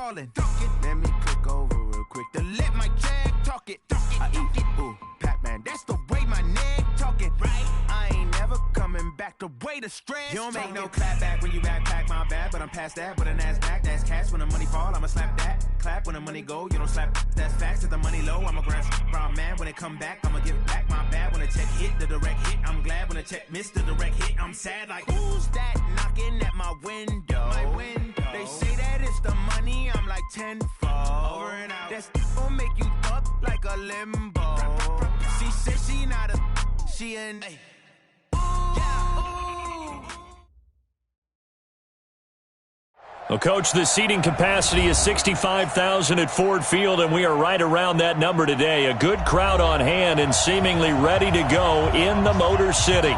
falling. Let me click over real quick to let my jag talk it. I eat it, ooh, Pac-Man, that's the way my neck talking. Right, I ain't never coming back the way the stress. You don't make no clap back when you backpack, my bad, but I'm past that with a NASDAQ. That's cash when the money fall, I'ma slap that. Clap when the money go, you don't slap. That's facts. If the money low, I'ma grab brown man. When it come back, I'ma give back my bad. When the check hit, the direct hit, I'm glad. When the check missed the direct hit, I'm sad. Like, who's that knocking at my window? They say that it's the money, I'm like tenfold. Over and out. That's gon' make you up like a limbo. She said she not a, she an. Well, Coach, the seating capacity is 65,000 at Ford Field, and we are right around that number today. A good crowd on hand and seemingly ready to go in the Motor City.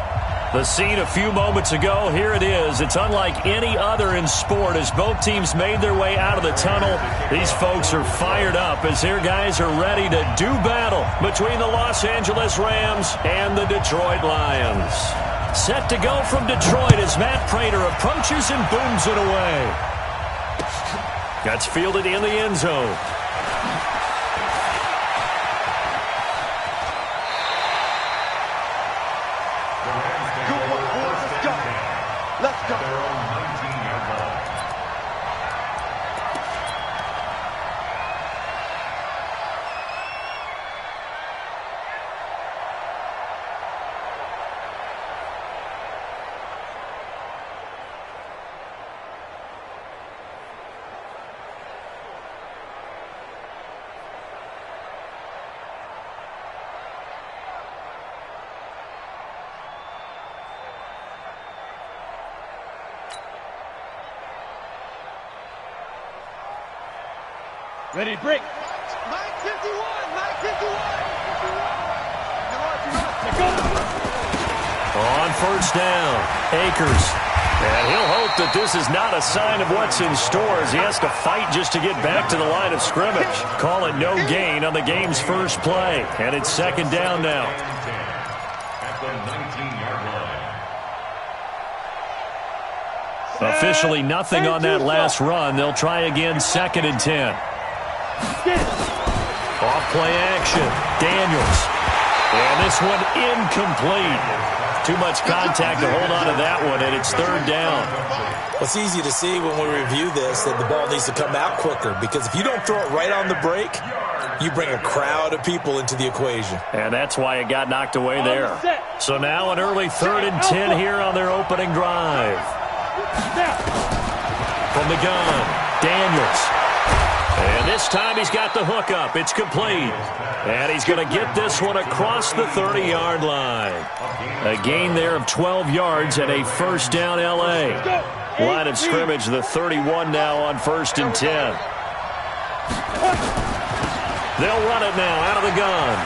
The scene a few moments ago, here it is. It's unlike any other in sport as both teams made their way out of the tunnel. These folks are fired up as their guys are ready to do battle between the Los Angeles Rams and the Detroit Lions. Set to go from Detroit as Matt Prater approaches and booms it away. That's fielded in the end zone. Let's go. Ready to break. 9:51. On first down, Akers. And he'll hope that this is not a sign of what's in store as he has to fight just to get back to the line of scrimmage. Call it no gain on the game's first play. And it's second down now. At the 19-yard line. Officially nothing on that last run. They'll try again second and 10. Off play action. Daniels. And this one incomplete. Too much contact to hold on to that one, and it's third down. Well, it's easy to see when we review this that the ball needs to come out quicker because if you don't throw it right on the break, you bring a crowd of people into the equation. And that's why it got knocked away there. So now an early third and 10 here on their opening drive. From the gun, Daniels. And this time he's got the hook up. It's complete. And he's going to get this one across the 30-yard line. A gain there of 12 yards and a first down L.A. Line of scrimmage, the 31 now on first and 10. They'll run it now out of the gun.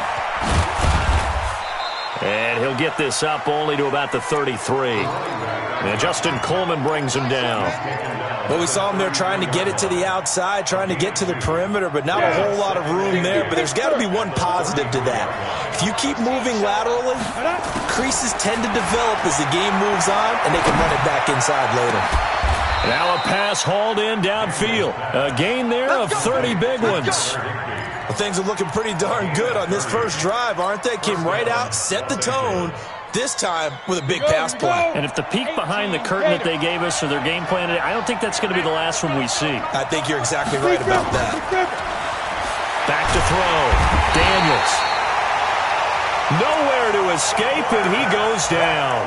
And he'll get this up only to about the 33. And Justin Coleman brings him down. Well, we saw him there trying to get it to the outside, trying to get to the perimeter, but not a whole lot of room there. But there's got to be one positive to that. If you keep moving laterally, creases tend to develop as the game moves on, and they can run it back inside later. Now a pass hauled in downfield. A gain there of 30 big ones. Well, things are looking pretty darn good on this first drive, aren't they? Came right out, set the tone, this time with a big pass play. And if the peek behind the curtain that they gave us or their game plan, I don't think that's going to be the last one we see. I think you're exactly right about that. Back to throw. Daniels. Nowhere to escape, and he goes down.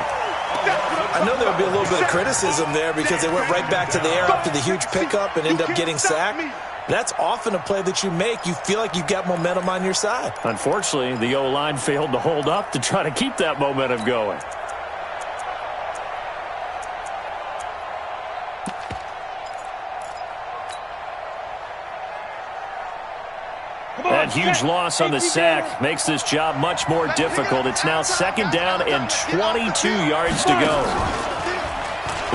I know there would be a little bit of criticism there because they went right back to the air after the huge pickup and end up getting sacked. That's often a play that you make. You feel like you've got momentum on your side. Unfortunately, the O-line failed to hold up to try to keep that momentum going. That huge loss on the sack makes this job much more difficult. It's now second down and 22 yards to go.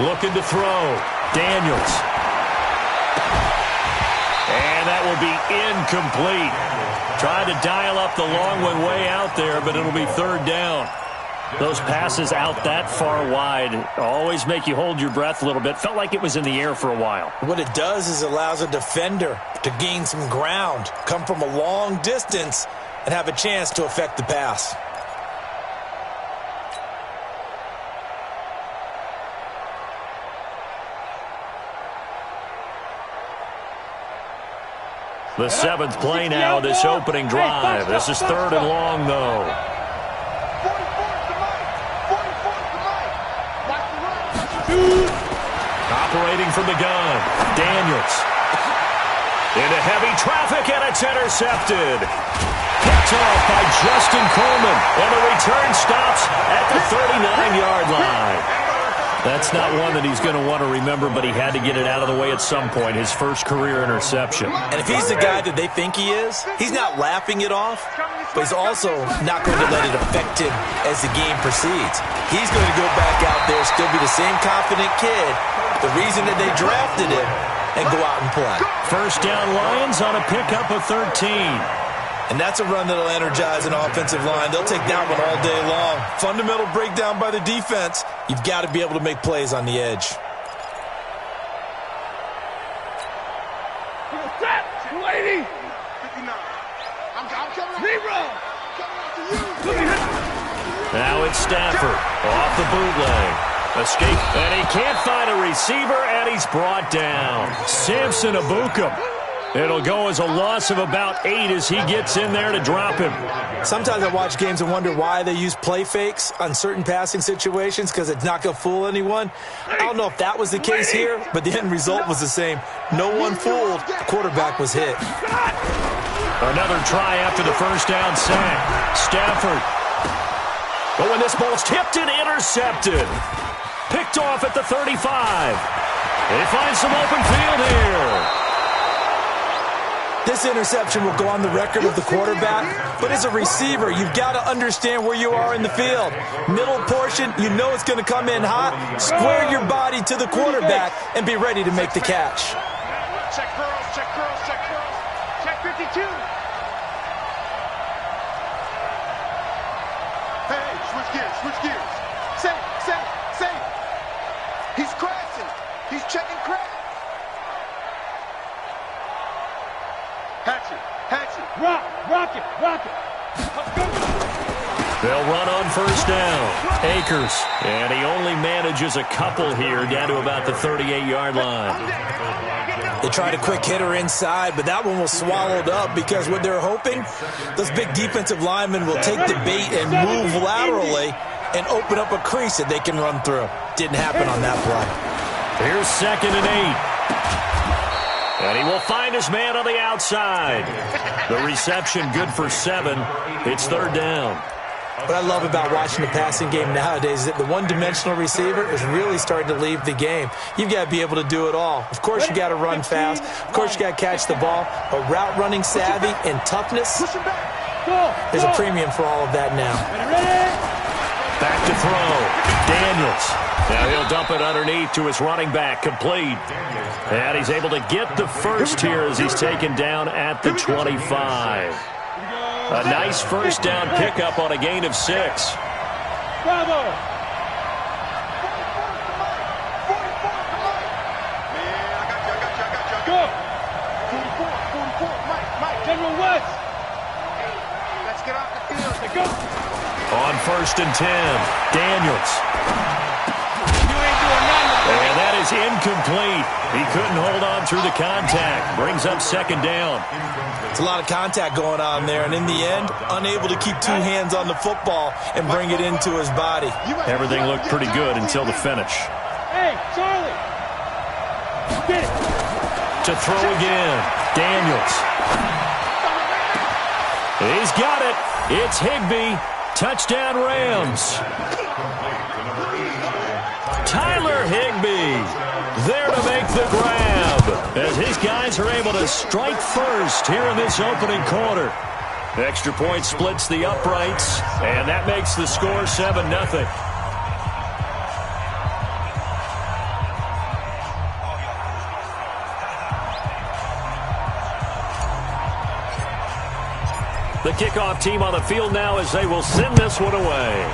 Looking to throw. Daniels. And that will be incomplete. Trying to dial up the long one way out there, but it'll be third down. Those passes out that far wide always make you hold your breath a little bit. Felt like it was in the air for a while. What it does is it allows a defender to gain some ground, come from a long distance, and have a chance to affect the pass. The 7th play now, this opening drive. This is 3rd and long, though. Operating from the gun, Daniels. Into heavy traffic, and it's intercepted. Picked off by Justin Coleman, and the return stops at the 39-yard line. That's not one that he's going to want to remember, but he had to get it out of the way at some point, his first career interception. And if he's the guy that they think he is, he's not laughing it off, but he's also not going to let it affect him as the game proceeds. He's going to go back out there, still be the same confident kid, the reason that they drafted him, and go out and play. First down Lions on a pickup of 13. And that's a run that'll energize an offensive line. They'll take that one all day long. Fundamental breakdown by the defense. You've got to be able to make plays on the edge. Lady! Now it's Stafford off the bootleg. Escape, and he can't find a receiver, and he's brought down. Samson Abukum. It'll go as a loss of about 8 as he gets in there to drop him. Sometimes I watch games and wonder why they use play fakes on certain passing situations, because it's not going to fool anyone. I don't know if that was the case here, but the end result was the same. No one fooled. The quarterback was hit. Another try after the first down sack. Stafford. But when this ball's tipped and intercepted. Picked off at the 35. They find some open field here. This interception will go on the record of the quarterback, but as a receiver, you've got to understand where you are in the field. Middle portion, you know it's going to come in hot. Square your body to the quarterback and be ready to make the catch. Check girls, check girls, check girls. Check 52. Hey, switch gears. Say. He's crashing. He's checking crash. Hatchet. Rock it. They'll run on first down. Akers. And he only manages a couple here down to about the 38-yard line. They tried a quick hitter inside, but that one was swallowed up because what they're hoping, those big defensive linemen will take the bait and move laterally and open up a crease that they can run through. Didn't happen on that play. Here's 2nd and 8. And he will find his man on the outside. The reception good for 7. It's 3rd down. What I love about watching the passing game nowadays is that the one-dimensional receiver is really starting to leave the game. You've got to be able to do it all. Of course, you got to run fast. Of course, you got to catch the ball. But route running savvy and toughness, there's a premium for all of that now. Back to throw. Daniels. Now he'll dump it underneath to his running back, complete. And he's able to get the first here as he's taken down at the 25. A nice first down pickup on a gain of 6. Bravo! Go! 44, Mike, General West! Let's get off the field. Let's go! On 1st and 10, Daniels. And that is incomplete. He couldn't hold on through the contact. Brings up 2nd down. It's a lot of contact going on there, and in the end, unable to keep 2 hands on the football and bring it into his body. Everything looked pretty good until the finish. Hey, Charlie! Get it! To throw again, Daniels. He's got it. It's Higbee. Touchdown Rams. Tyler Higbee there to make the grab as his guys are able to strike first here in this opening quarter. Extra point splits the uprights, and that makes the score 7-0. The kickoff team on the field now as they will send this one away.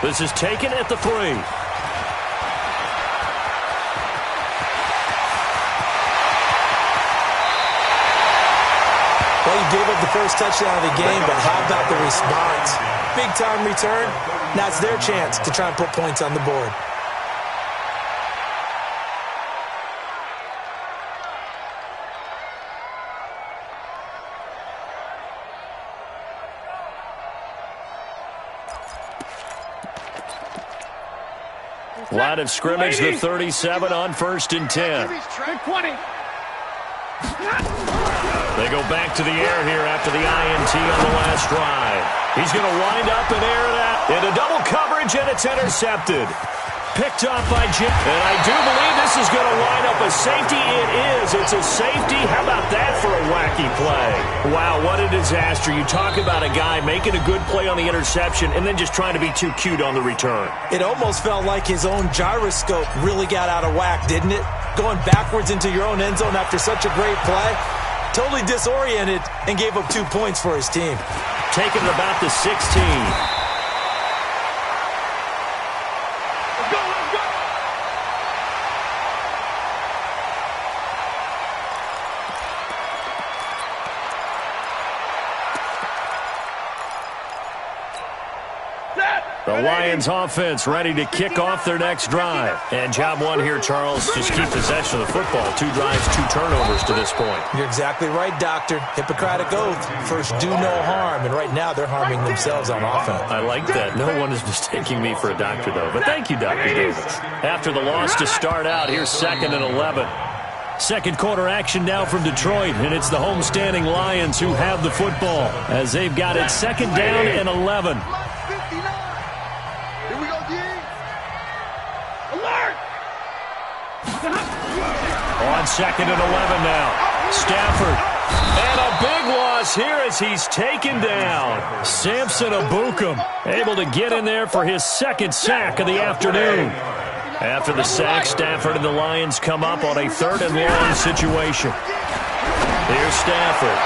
This is taken at the 3. Well, he gave up the first touchdown of the game, but how about the response? Big-time return. Now it's their chance to try and put points on the board. Line of scrimmage, the 37 on 1st and 10. 20. They go back to the air here after the INT on the last drive. He's going to wind up and air it out into double coverage, and it's intercepted. Picked off by Jim. And I do believe this is going to wind up a safety. It is. It's a safety. How about that for a wacky play? Wow, what a disaster. You talk about a guy making a good play on the interception and then just trying to be too cute on the return. It almost felt like his own gyroscope really got out of whack, didn't it? Going backwards into your own end zone after such a great play. Totally disoriented and gave up 2 points for his team. Taking it about the 16. The Lions offense ready to kick off their next drive. And job one here, Charles, just keep possession of the football. 2 drives, 2 turnovers to this point. You're exactly right, Doctor. Hippocratic oath. First, do no harm. And right now, they're harming themselves on offense. I like that. No one is mistaking me for a doctor, though. But thank you, Dr. Davis. After the loss to start out, here's 2nd and 11. Second quarter action now from Detroit, and it's the homestanding Lions who have the football as they've got it 2nd down and 11. On 2nd and 11 now. Stafford. And a big loss here as he's taken down. Samson Abukum able to get in there for his 2nd sack of the afternoon. After the sack, Stafford and the Lions come up on a 3rd and long situation. Here's Stafford.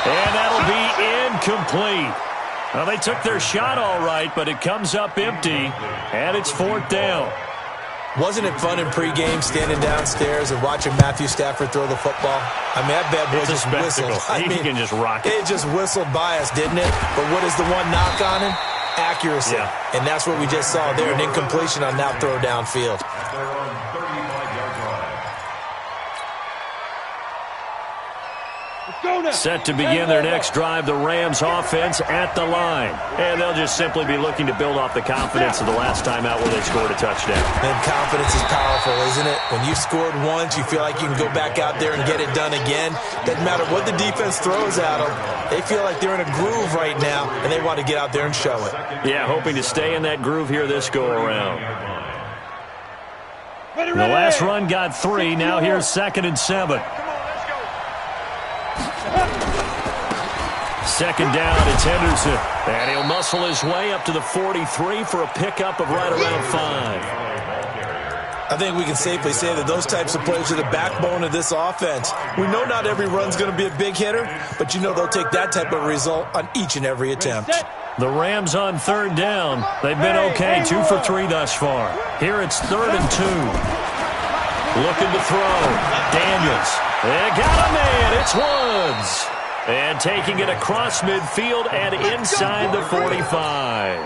And that'll be incomplete. Well, they took their shot all right, but it comes up empty, and it's 4th down. Wasn't it fun in pregame standing downstairs and watching Matthew Stafford throw the football? I mean, that bad boy just whistled. He can just rock it. It just whistled by us, didn't it? But what is the one knock on him? Accuracy. Yeah. And that's what we just saw there, an incompletion on that throw downfield. Set to begin their next drive, the Rams offense at the line. And they'll just simply be looking to build off the confidence of the last time out where they scored a touchdown. And confidence is powerful, isn't it? When you've scored once, you feel like you can go back out there and get it done again. Doesn't matter what the defense throws at them. They feel like they're in a groove right now, and they want to get out there and show it. Yeah, hoping to stay in that groove here this go-around. The last run got 3. Now here's 2nd and 7. 2nd down, it's Henderson. And he'll muscle his way up to the 43 for a pickup of right around 5. I think we can safely say that those types of plays are the backbone of this offense. We know not every run's going to be a big hitter, but you know they'll take that type of result on each and every attempt. The Rams on 3rd down. They've been okay, 2 for 3 thus far. Here it's 3rd and 2. Looking to throw. Daniels. They got a man. It's Woods. And taking it across midfield and inside the 45.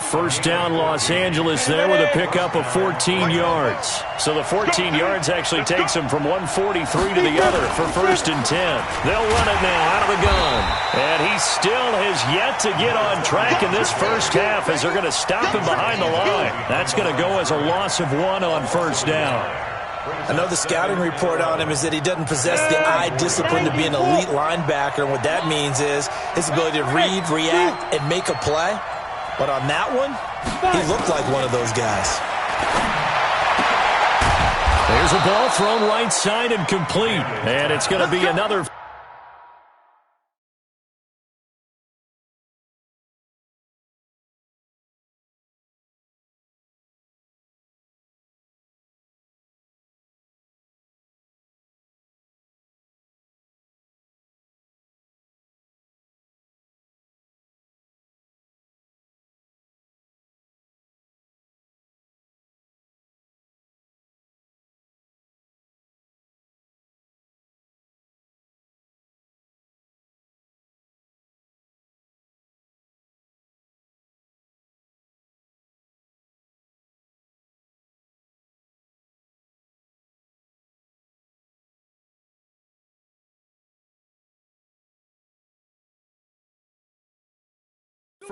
First down Los Angeles there with a pickup of 14 yards. So the 14 yards actually takes them from 143 to the other for 1st and 10. They'll run it now out of the gun. And he still has yet to get on track in this first half as they're going to stop him behind the line. That's going to go as a loss of 1 on 1st down. I know the scouting report on him is that he doesn't possess the eye discipline to be an elite linebacker. And what that means is his ability to read, react, and make a play. But on that one, he looked like one of those guys. There's a ball thrown right side and complete. And it's going to be another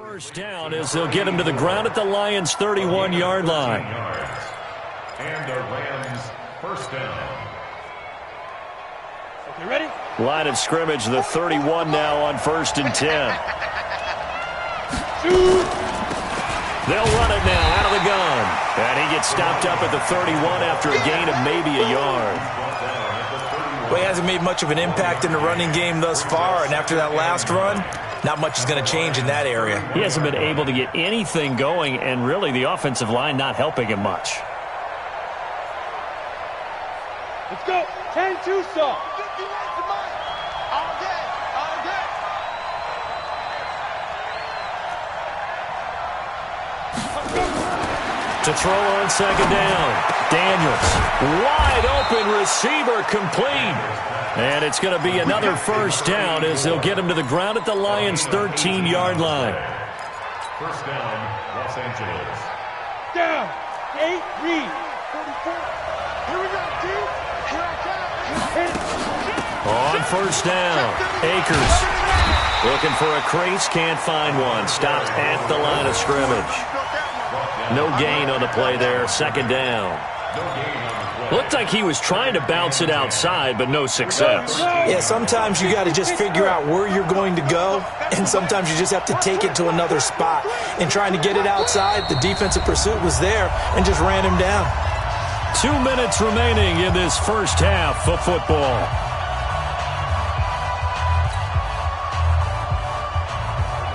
First down as they'll get him to the ground at the Lions' 31-yard line. And the Rams first down. Okay, ready? Line of scrimmage, the 31 now on 1st and 10. They'll run it now out of the gun. And he gets stopped up at the 31 after a gain of maybe a yard. Well, he hasn't made much of an impact in the running game thus far, and after that last run, not much is going to change in that area. He hasn't been able to get anything going, and really the offensive line not helping him much. Let's go. 10-2 saw. To throw on 2nd down. Daniels, wide open receiver, complete. And it's going to be another first down as they'll get him to the ground at the Lions' 13-yard line. First down, Los Angeles. Down. 8, read. 34. Here we go, dude. Here I come. On first down, Akers looking for a crease, can't find one. Stopped at the line of scrimmage. No gain on the play there, 2nd down. Looked like he was trying to bounce it outside, but no success. Yeah, sometimes you got to just figure out where you're going to go, and sometimes you just have to take it to another spot. And trying to get it outside, the defensive pursuit was there and just ran him down. 2 minutes remaining in this first half of football.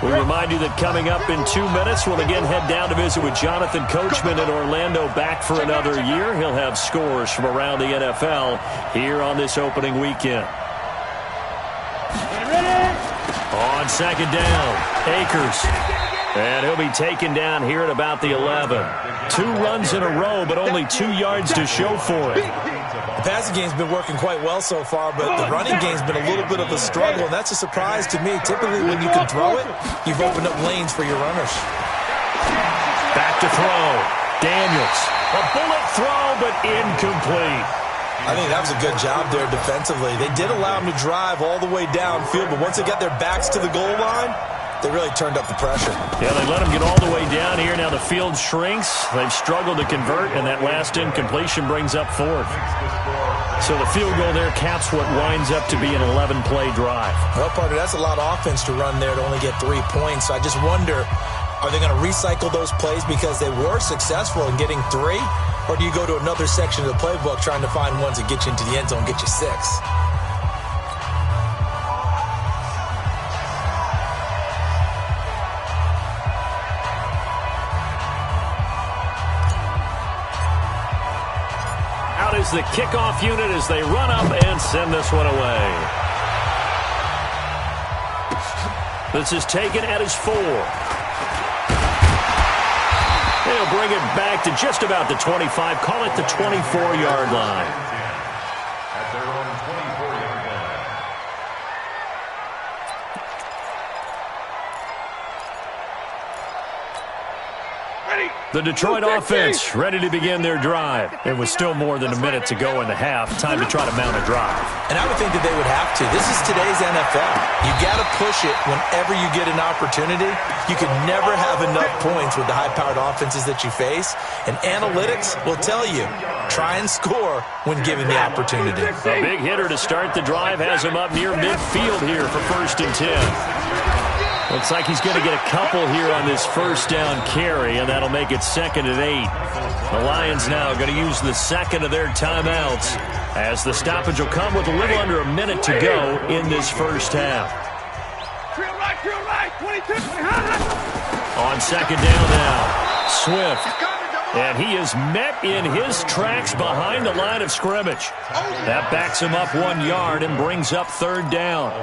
We remind you that coming up in 2 minutes, we'll again head down to visit with Jonathan Coachman in Orlando, back for another year. He'll have scores from around the NFL here on this opening weekend. On 2nd down, Akers. And he'll be taken down here at about the 11. 2 runs in a row, but only 2 yards to show for it. The passing game's been working quite well so far, but the running game's been a little bit of a struggle, and that's a surprise to me. Typically, when you can throw it, you've opened up lanes for your runners. Back to throw. Daniels. A bullet throw, but incomplete. I think that was a good job there defensively. They did allow him to drive all the way downfield, but once they got their backs to the goal line, they really turned up the pressure. Yeah, they let him get all the way down here. Now the field shrinks. They've struggled to convert, and that last incompletion brings up 4th. So the field goal there caps what winds up to be an 11-play drive. Well, Parker, that's a lot of offense to run there to only get 3 points. So I just wonder, are they going to recycle those plays because they were successful in getting 3? Or do you go to another section of the playbook trying to find ones that get you into the end zone and get you 6? Is the kickoff unit as they run up and send this one away. This is taken at his 4. They'll bring it back to just about the 25, call it the 24-yard line. At their own 24-yard line. The Detroit offense ready to begin their drive. It was still more than a minute to go in the half. Time to try to mount a drive. And I would think that they would have to. This is today's NFL. You got to push it whenever you get an opportunity. You can never have enough points with the high-powered offenses that you face. And analytics will tell you, try and score when given the opportunity. A big hitter to start the drive has him up near midfield here for 1st and 10. Looks like he's going to get a couple here on this first down carry, and that'll make it 2nd and 8. The Lions now going to use the second of their timeouts as the stoppage will come with a little under a minute to go in this first half. Drill right, 22. On 2nd down now, Swift. And he is met in his tracks behind the line of scrimmage. That backs him up 1 yard and brings up 3rd down.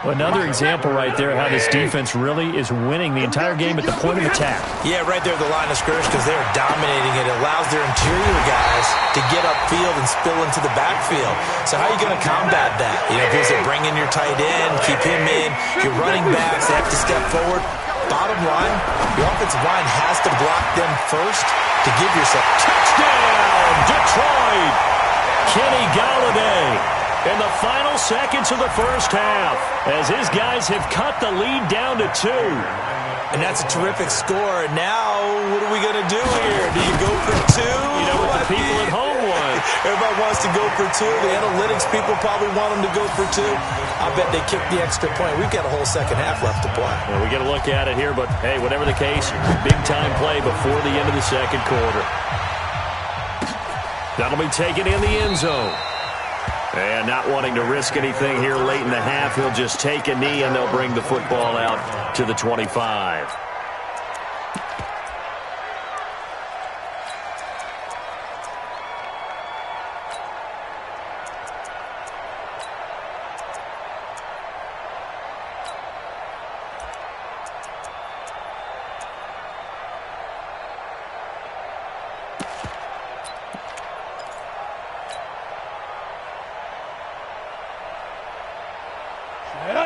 Another example right there how this defense really is winning the entire game at the point of attack. Yeah, right there at the line of scrimmage because they're dominating it. It allows their interior guys to get upfield and spill into the backfield. So how are you going to combat that? You know, is it bring in your tight end, keep him in, your running backs, they have to step forward. Bottom line, your offensive line has to block them first to give yourself. Touchdown, Detroit! Kenny Golladay in the final seconds of the first half, as his guys have cut the lead down to 2. And that's a terrific score. And now, what are we going to do here? Do you go for 2? You know what the people at home want. Everybody wants to go for 2. The analytics people probably want them to go for 2. I bet they kick the extra point. We've got a whole second half left to play. Well, we get a look at it here, but, hey, whatever the case, big-time play before the end of the second quarter. That'll be taken in the end zone. And not wanting to risk anything here late in the half, he'll just take a knee, and they'll bring the football out to the 25.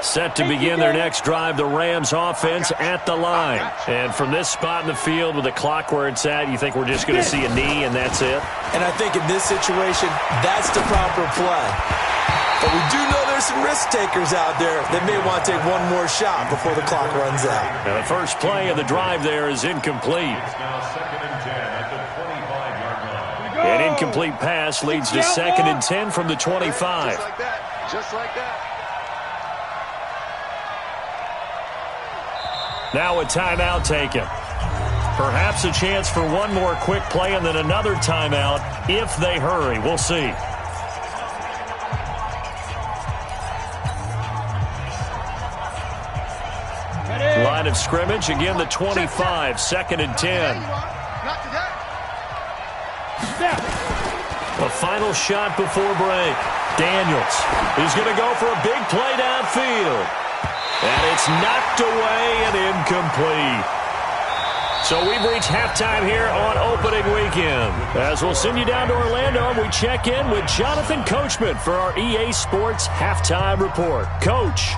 Set to begin their next drive, the Rams offense at the line. And from this spot in the field with the clock where it's at, you think we're just going to see a knee and that's it? And I think in this situation, that's the proper play. But we do know there's some risk takers out there that may want to take one more shot before the clock runs out. Now the first play of the drive there is incomplete. It's now 2nd and 10 at the 25-yard line. An incomplete pass leads to 2nd and 10 from the 25. Just like that. Just like that. Now a timeout taken. Perhaps a chance for one more quick play and then another timeout if they hurry. We'll see. Line of scrimmage, again the 25, 2nd and 10. A final shot before break. Daniels is going to go for a big play downfield. And it's knocked away and incomplete. So we've reached halftime here on opening weekend. As we'll send you down to Orlando, and we check in with Jonathan Coachman for our EA Sports Halftime Report. Coach.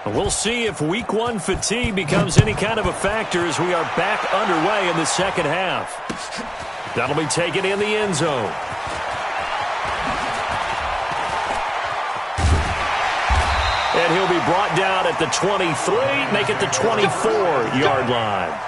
We'll see if Week 1 fatigue becomes any kind of a factor as we are back underway in the second half. That'll be taken in the end zone. And he'll be brought down at the 23, make it the 24-yard line.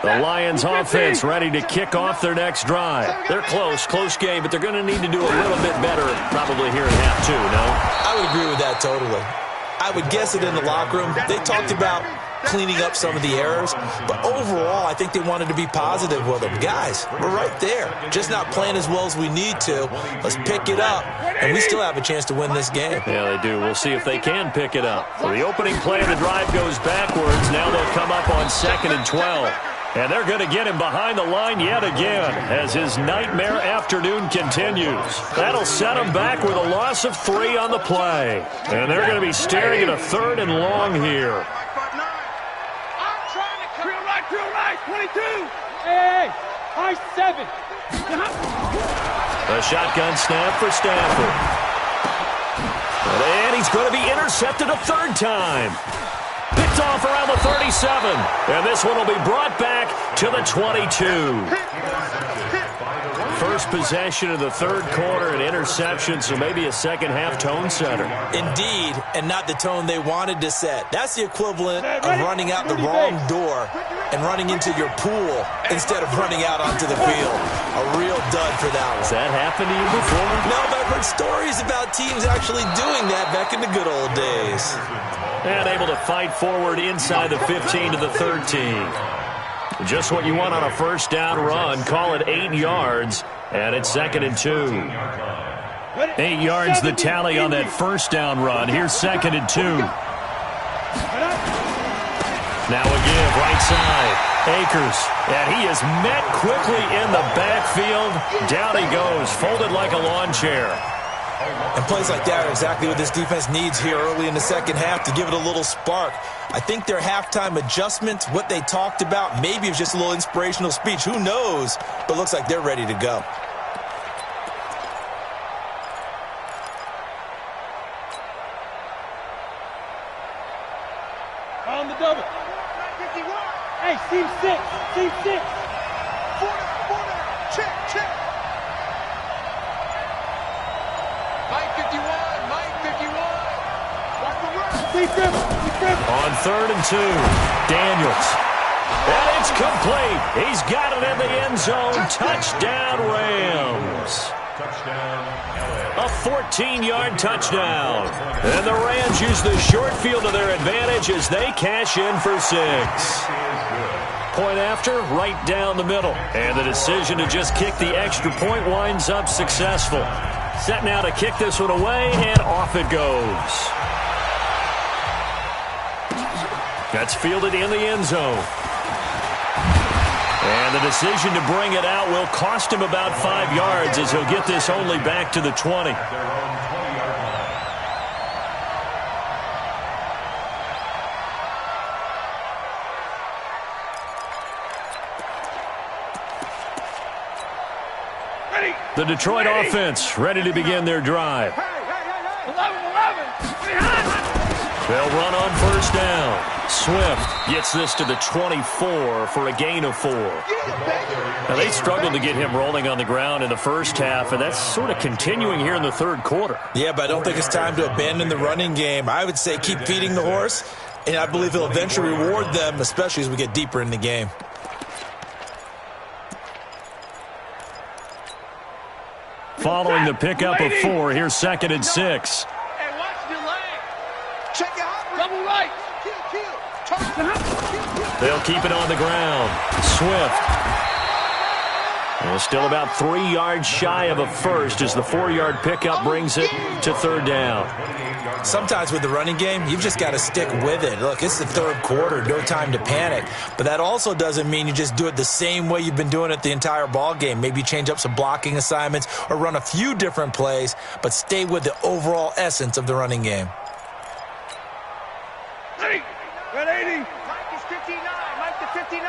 The Lions offense ready to kick off their next drive. They're close game, but they're going to need to do a little bit better probably here in half 2, no? I would agree with that totally. I would guess it in the locker room. They talked about cleaning up some of the errors, but overall, I think they wanted to be positive with them. Guys, we're right there. Just not playing as well as we need to. Let's pick it up, and we still have a chance to win this game. Yeah, they do. We'll see if they can pick it up. So the opening play of the drive goes backwards. Now they'll come up on 2nd and 12. And they're going to get him behind the line yet again as his nightmare afternoon continues. That'll set him back with a loss of 3 on the play. And they're going to be staring at a 3rd and long here. Drill right, 22. Hey, high 7. A shotgun snap for Stafford. And he's going to be intercepted a 3rd time. Picked off around the 37. And this one will be brought back to the 22. First possession of the 3rd quarter, an interception, so maybe a second-half tone setter. Indeed, and not the tone they wanted to set. That's the equivalent of running out the wrong door and running into your pool instead of running out onto the field. A real dud for that one. Has that happened to you before? No, but I've heard stories about teams actually doing that back in the good old days. And able to fight forward inside the 15 to the 13. Just what you want on a first down run. Call it 8 yards, and it's 2nd and 2. 8 yards the tally on that first down run. Here's 2nd and 2. Now a give, right side. Akers, and he is met quickly in the backfield. Down he goes, folded like a lawn chair. And plays like that are exactly what this defense needs here early in the second half to give it a little spark. I think their halftime adjustments, what they talked about, maybe it was just a little inspirational speech. Who knows? But looks like they're ready to go. On the double. Hey, seam 6. Seam 6. Border. Check. Mike 51. Watch the run. On 3rd and 2, Daniels. And it's complete. He's got it in the end zone. Touchdown, Rams. A 14-yard touchdown. And the Rams use the short field to their advantage as they cash in for 6. Point after, right down the middle. And the decision to just kick the extra point winds up successful. Set now to kick this one away, and off it goes. That's fielded in the end zone. And the decision to bring it out will cost him about 5 yards as he'll get this only back to the 20. The Detroit offense ready to begin their drive. 11. They'll run on first down. Swift gets this to the 24 for a gain of 4. Now, they struggled to get him rolling on the ground in the first half, and that's sort of continuing here in the third quarter. Yeah, but I don't think it's time to abandon the running game. I would say keep feeding the horse, and I believe he'll eventually reward them, especially as we get deeper in the game. Following the pickup of 4, here's 2nd and 6. Hey, watch the leg. Check it out. Double right. They'll keep it on the ground. Swift. Well, still about 3 yards shy of a first as the 4-yard pickup brings it to 3rd down. Sometimes with the running game, you've just got to stick with it. Look, it's the third quarter, no time to panic. But that also doesn't mean you just do it the same way you've been doing it the entire ball game. Maybe change up some blocking assignments or run a few different plays, but stay with the overall essence of the running game. Red 80. Mike is 59. Mike to 59.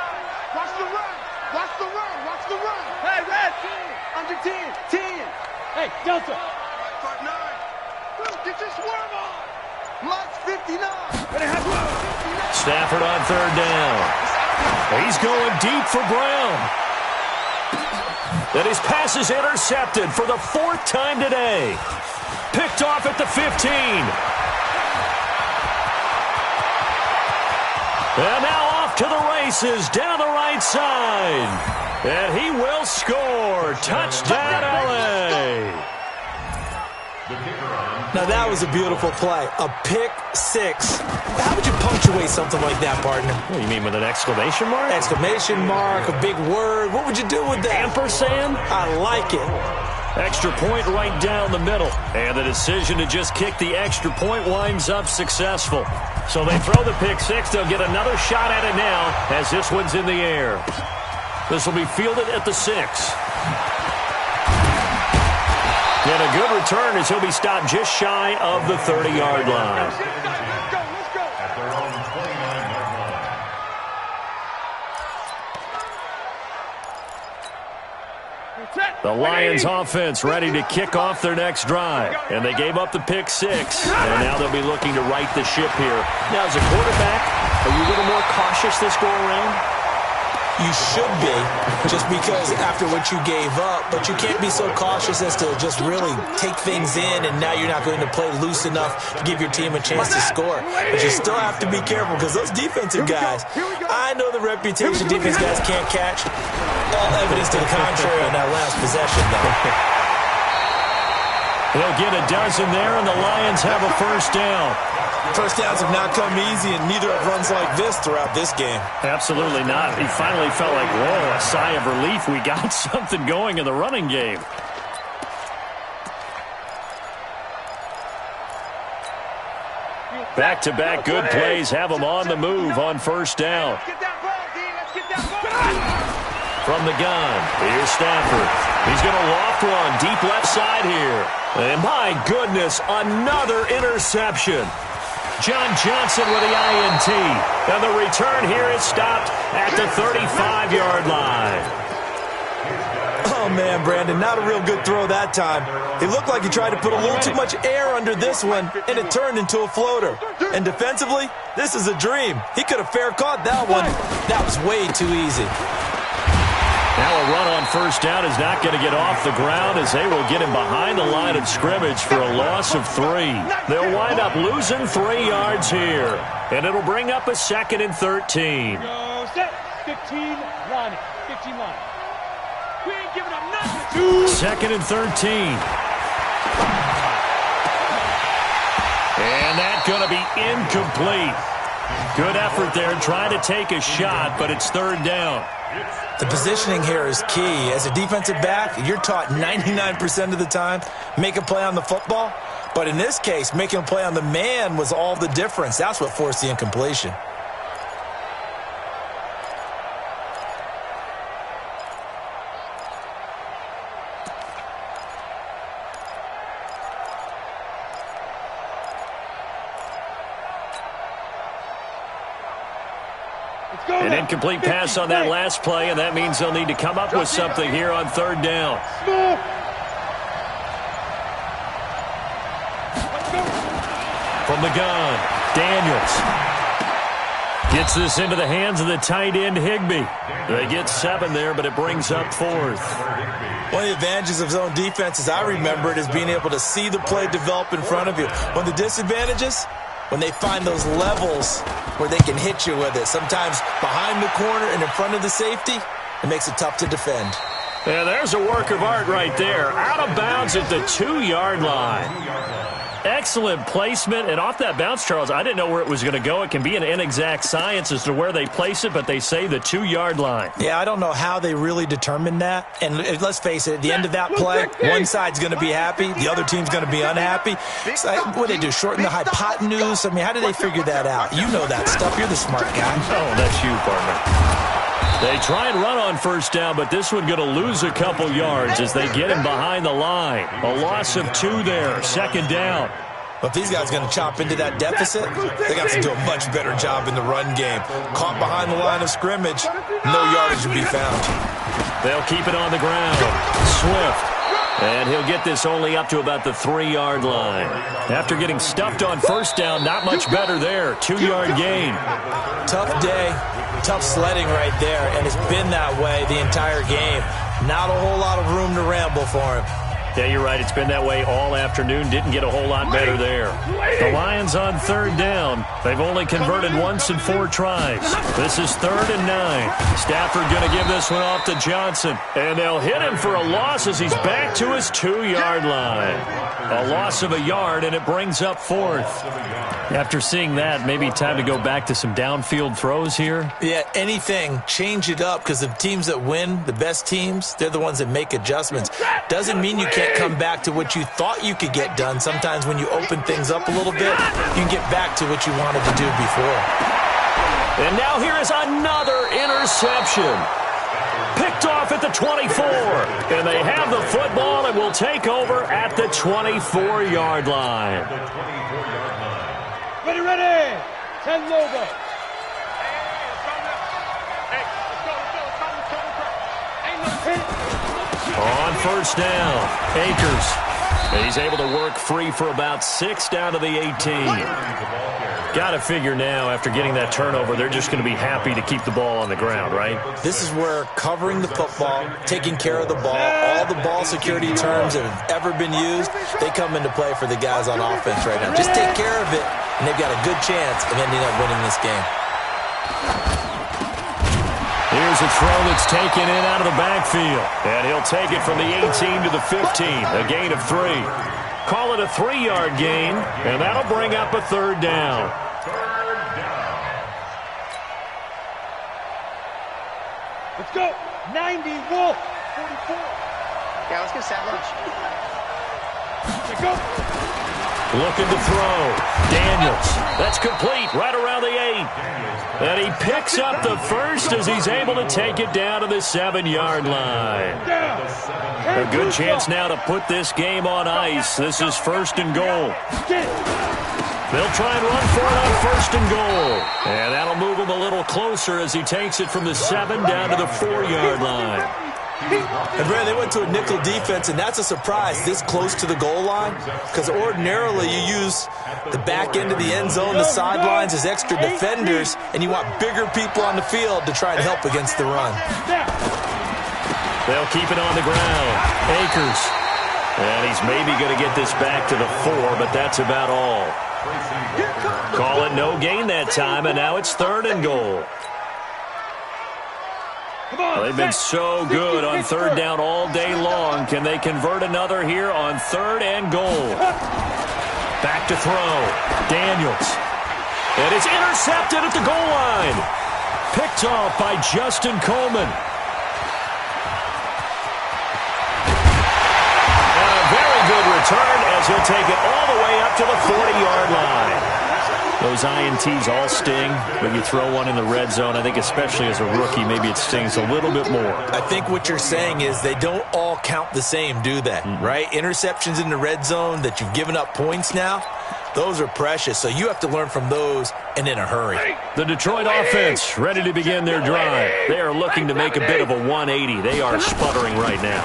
Watch the run. Hey, Red. Under 10. Hey, Delta. 5-9. Get your swerve on. Mike's 59. Stafford on 3rd down. He's going deep for Brown. And his pass is intercepted for the 4th time today. Picked off at the 15. And now off to the races down the right side. And he will score. Touchdown, LA. Now that was a beautiful play. A pick 6. How would you punctuate something like that, partner? What do you mean, with an exclamation mark? Exclamation mark, a big word. What would you do with that? Ampersand? I like it. Extra point right down the middle. And the decision to just kick the extra point winds up successful. So they throw the pick 6. They'll get another shot at it now as this one's in the air. This will be fielded at the 6. And a good return as he'll be stopped just shy of the 30-yard line. Let's go. At their own 29-yard line. The Lions offense ready to kick off their next drive. And they gave up the pick 6. And now they'll be looking to right the ship here. Now, as a quarterback, are you a little more cautious this go-around? You should be, just because after what you gave up, but you can't be so cautious as to just really take things in, and now you're not going to play loose enough to give your team a chance to score. But you still have to be careful because those defensive guys, I know the reputation defense guys can't catch. All evidence to the contrary on that last possession, though. They'll get a dozen there, and the Lions have a first down. First downs have not come easy, and neither have runs like this throughout this game. Absolutely not. He finally felt like, whoa, a sigh of relief. We got something going in the running game. Back-to-back good plays have him on the move on first down. From the gun, here's Stafford. He's going to loft one deep left side here. And my goodness, another interception. John Johnson with the INT. And the return here is stopped at the 35-yard line. Oh, man, Brandon, not a real good throw that time. It looked like he tried to put a little too much air under this one, and it turned into a floater. And defensively, this is a dream. He could have fair caught that one. That was way too easy. Now a run on first down is not going to get off the ground as they will get him behind the line of scrimmage for a loss of 3. They'll wind up losing 3 yards here, and it'll bring up a 2nd and 13. Go set. 15 line. 15 line. We ain't giving up nothing. 2nd and 13. And that's going to be incomplete. Good effort there trying to take a shot, but it's 3rd down. The positioning here is key. As a defensive back, you're taught 99% of the time, make a play on the football. But in this case, making a play on the man was all the difference. That's what forced the incompletion. An incomplete pass on that last play, and that means they'll need to come up with something here on 3rd down. From the gun, Daniels gets this into the hands of the tight end, Higbee. They get 7 there, but it brings up 4th. One of the advantages of zone defense, as I remember it, is being able to see the play develop in front of you. One of the disadvantages, when they find those levels where they can hit you with it. Sometimes behind the corner and in front of the safety, it makes it tough to defend. Yeah, there's a work of art right there. Out of bounds at the 2-yard line. Excellent placement, and off that bounce, Charles, I didn't know where it was going to go. It can be an inexact science as to where they place it, but they say the 2-yard line. Yeah, I don't know how they really determined that. And let's face it, at the end of that play, one side's going to be happy, the other team's going to be unhappy. It's like, what do they do, shorten the hypotenuse? I mean, how do they figure that out? You know that stuff. You're the smart guy. Oh, that's you, partner. They try and run on first down, but this one going to lose a couple yards as they get him behind the line. A loss of 2 there, 2nd down. But if these guys are going to chop into that deficit, they got to do a much better job in the run game. Caught behind the line of scrimmage, no yardage will be found. They'll keep it on the ground. Swift. And he'll get this only up to about the 3-yard line. After getting stuffed on first down, not much better there. 2-yard gain. Tough day, tough sledding right there, and it's been that way the entire game. Not a whole lot of room to ramble for him. Yeah, you're right. It's been that way all afternoon. Didn't get a whole lot better there. The Lions on 3rd down. They've only converted once in 4 tries. This is 3rd and 9. Stafford going to give this one off to Johnson. And they'll hit him for a loss as he's back to his 2-yard line. A loss of a yard, and it brings up 4th. After seeing that, maybe time to go back to some downfield throws here. Yeah, anything. Change it up, because the teams that win, the best teams, they're the ones that make adjustments. Doesn't mean you can't come back to what you thought you could get done. Sometimes when you open things up a little bit, you can get back to what you wanted to do before. And now here is another interception. Picked off at the 24. And they have the football and will take over at the 24-yard line. Ready. 10 logo. On first down, Akers. He's able to work free for about 6 down to the 18. Got to figure now, after getting that turnover, they're just going to be happy to keep the ball on the ground, right? This is where covering the football, taking care of the ball, all the ball security terms that have ever been used, they come into play for the guys on offense right now. Just take care of it, and they've got a good chance of ending up winning this game. Here's a throw that's taken in out of the backfield. And he'll take it from the 18 to the 15, a gain of 3. Call it a 3-yard gain, and that'll bring up a third down. Let's go. 90, Wolf. 44. Yeah, let's get sandwich. Let's go. Looking to throw. Daniels. That's complete right around the 8. And he picks up the first as he's able to take it down to the 7-yard line. A good chance now to put this game on ice. This is 1st and goal. They'll try and run for it on 1st and goal. And that'll move him a little closer as he takes it from the 7 down to the 4-yard line. And, Brad, they went to a nickel defense, and that's a surprise this close to the goal line, because ordinarily you use the back end of the end zone, the sidelines as extra defenders, and you want bigger people on the field to try and help against the run. They'll keep it on the ground. Akers. And he's maybe going to get this back to the 4, but that's about all. Call it no gain that time, and now it's 3rd and goal. Well, they've been so good on 3rd down all day long. Can they convert another here on 3rd and goal? Back to throw. Daniels. And it's intercepted at the goal line. Picked off by Justin Coleman. And a very good return as he'll take it all the way up to the 40-yard line. Those INTs all sting, but you throw one in the red zone, I think especially as a rookie, maybe it stings a little bit more. I think what you're saying is they don't all count the same, do they? Right? Interceptions in the red zone that you've given up points now, those are precious. So you have to learn from those and in a hurry. The Detroit offense ready to begin their drive. They are looking to make a bit of a 180. They are sputtering right now.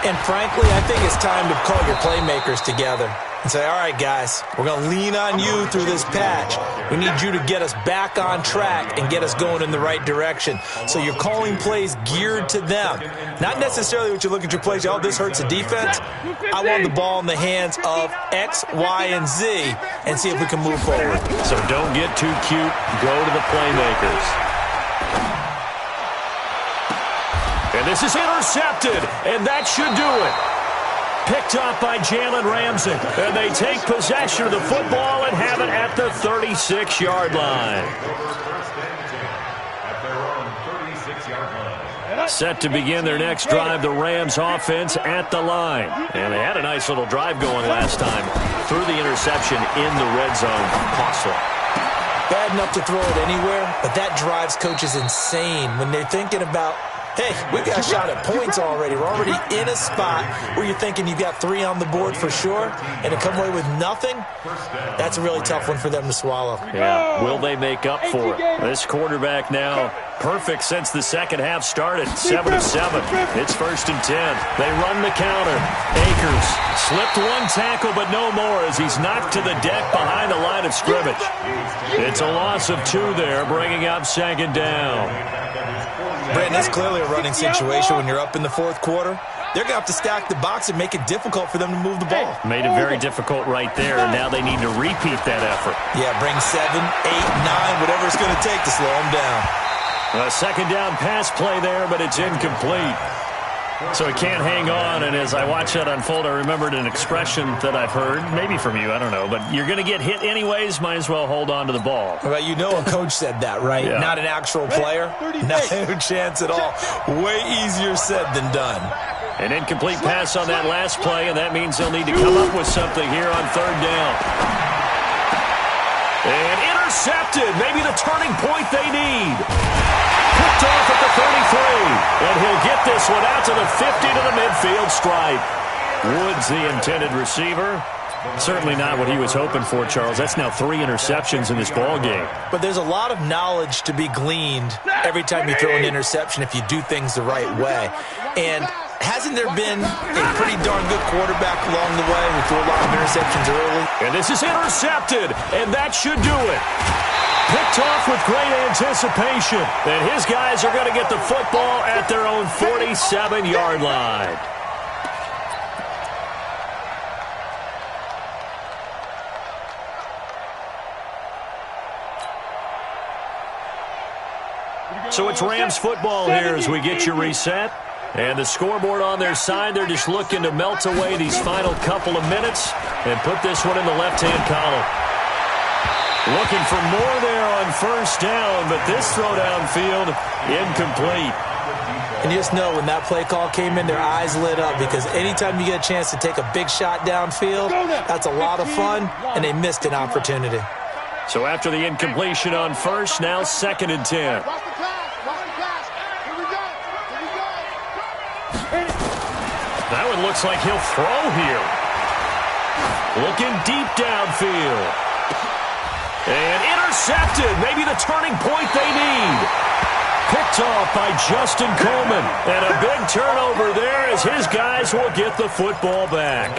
And frankly, I think it's time to call your playmakers together and say, all right, guys, we're going to lean on you through this patch. We need you to get us back on track and get us going in the right direction. So you're calling plays geared to them. Not necessarily what you look at your plays, oh, this hurts the defense. I want the ball in the hands of X, Y, and Z and see if we can move forward. So don't get too cute. Go to the playmakers. And this is intercepted, and that should do it. Picked up by Jalen Ramsey. And they take possession of the football and have it at the 36-yard line. Set to begin their next drive, the Rams offense at the line. And they had a nice little drive going last time. Through the interception in the red zone. Costly. Bad enough to throw it anywhere, but that drives coaches insane when they're thinking about, hey, we got a shot at points already. We're already in a spot where you're thinking you've got 3 on the board for sure, and to come away with nothing, that's a really tough one for them to swallow. Yeah, will they make up for it? This quarterback now perfect since the second half started. 7 of 7. It's 1st and 10. They run the counter. Akers slipped one tackle, but no more as he's knocked to the deck behind the line of scrimmage. It's a loss of 2 there, bringing up 2nd down. Brandon, that's clearly a running situation when you're up in the 4th quarter. They're going to have to stack the box and make it difficult for them to move the ball. Made it very difficult right there, and now they need to repeat that effort. Yeah, bring 7, 8, 9, whatever it's going to take to slow them down. A 2nd down pass play there, but it's incomplete. So he can't hang on, and as I watch that unfold, I remembered an expression that I've heard, maybe from you, I don't know, but you're going to get hit anyways, might as well hold on to the ball. Well, you know a coach said that, right? Yeah. Not an actual player. No chance at all. Way easier said than done. An incomplete pass on that last play, and that means they'll need to come up with something here on 3rd down. And intercepted, maybe the turning point they need. Picked off at the 33, and he'll get this one out to the 50 to the midfield stripe. Woods, the intended receiver. Certainly not what he was hoping for, Charles. That's now 3 interceptions in this ball game. But there's a lot of knowledge to be gleaned every time you throw an interception if you do things the right way. And hasn't there been a pretty darn good quarterback along the way who threw a lot of interceptions early? And this is intercepted, and that should do it. Picked off with great anticipation. And his guys are going to get the football at their own 47-yard line. So it's Rams football here as we get you reset. And the scoreboard on their side, they're just looking to melt away these final couple of minutes and put this one in the left-hand column. Looking for more there on first down, but this throw downfield incomplete. And you just know when that play call came in, their eyes lit up because anytime you get a chance to take a big shot downfield, that's a lot of fun, and they missed an opportunity. So after the incompletion on first, now 2nd and 10. Watch the pass. Watch the pass. Here we go. Here we go. That one looks like he'll throw here. Looking deep downfield. And intercepted. Maybe the turning point they need. Picked off by Justin Coleman. And a big turnover there as his guys will get the football back.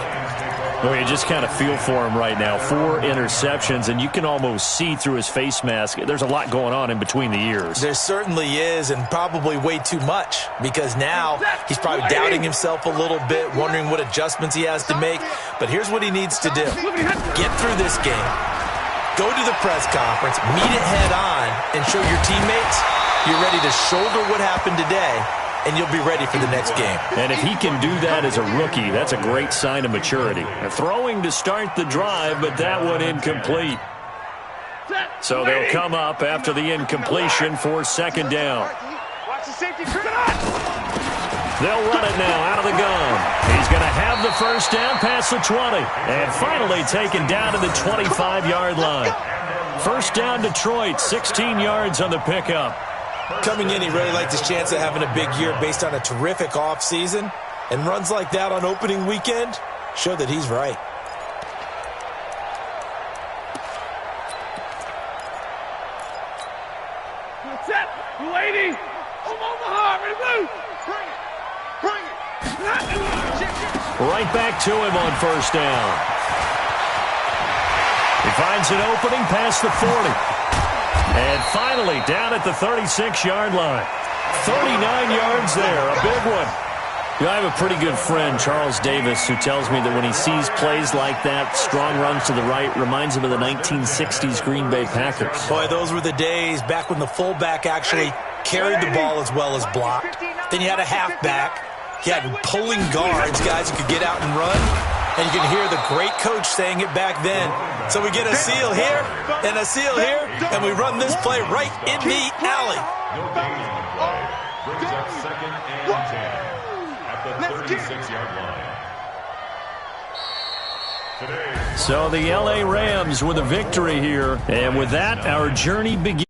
Well, you just kind of feel for him right now. 4 interceptions, and you can almost see through his face mask. There's a lot going on in between the ears. There certainly is, and probably way too much, because now he's probably doubting himself a little bit, wondering what adjustments he has to make. But here's what he needs to do. Get through this game. Go to the press conference, meet it head on, and show your teammates you're ready to shoulder what happened today, and you'll be ready for the next game. And if he can do that as a rookie, that's a great sign of maturity. Throwing to start the drive, but that one incomplete. So they'll come up after the incompletion for 2nd down. Watch the safety. They'll run it now out of the gun. He's going to have the first down past the 20. And finally taken down to the 25-yard line. First down Detroit, 16 yards on the pickup. Coming in, he really liked his chance of having a big year based on a terrific offseason. And runs like that on opening weekend show that he's right. What's up? 280. From Omaha. Ready to move. Bring it. Right back to him on first down. He finds an opening past the 40. And finally, down at the 36-yard line. 39 yards there, a big one. You know, I have a pretty good friend, Charles Davis, who tells me that when he sees plays like that, strong runs to the right, reminds him of the 1960s Green Bay Packers. Boy, those were the days back when the fullback actually carried the ball as well as blocked. Then you had a halfback. You had pulling guards, guys who could get out and run. And you can hear the great coach saying it back then. So we get a seal here and a seal here, and we run this play right in the alley. No gain on the play. Brings up 2nd and 10 at the 36-yard line. So the LA Rams with a victory here. And with that, our journey begins.